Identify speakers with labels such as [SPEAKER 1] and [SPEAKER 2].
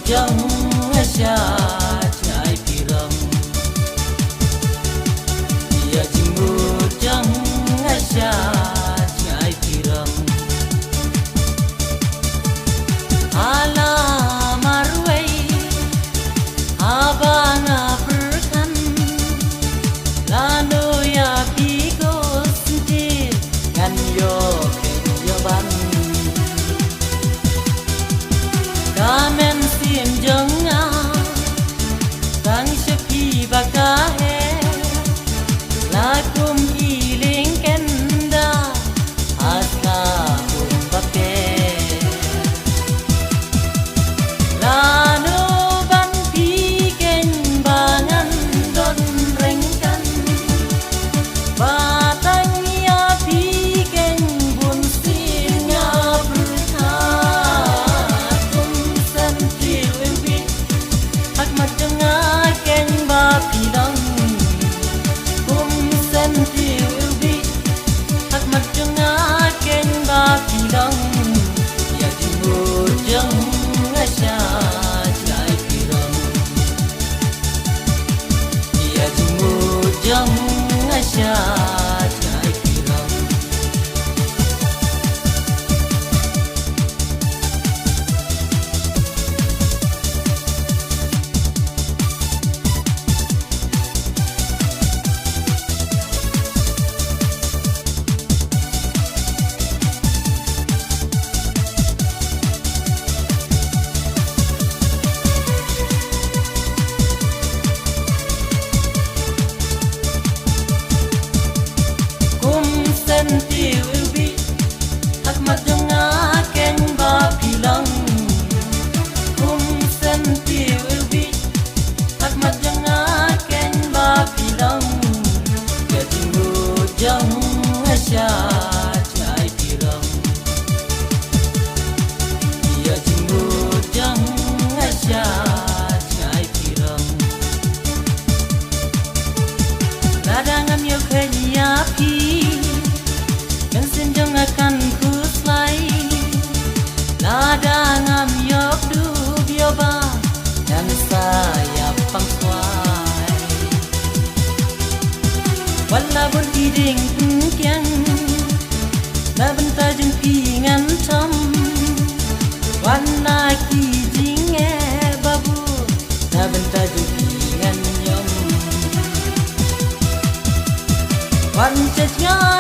[SPEAKER 1] jang asya chai piram ya jimut jang asya chai piram ala marwai abanga perkan lano ya pigo sendiri kan yo ban kamen sim jonga tang sepi bakahe lakum iling kenda asa umbape lano ban piken bangan don rengkan batang ya piken bun singa bertakum sentil wimpi hak matanga ken ba pilang kum sentil wimpi hak matanga ken ba pilang ya timur jang asya jai pilang ya timur jang asya jai pilang sentil ubi hak matanga ken ba pilang kum sentil ubi hak matanga ken ba pilang ya timur jang asya chai pilang ya timur jang asya chai pilang ladangam yo kenya pi senjong akan ku selai ladangam yok du bioba dan saya pangsuai wala bun iding kiang na benta jeng pingan tom wana ki jinge babu na benta jeng pingan yom wan chanya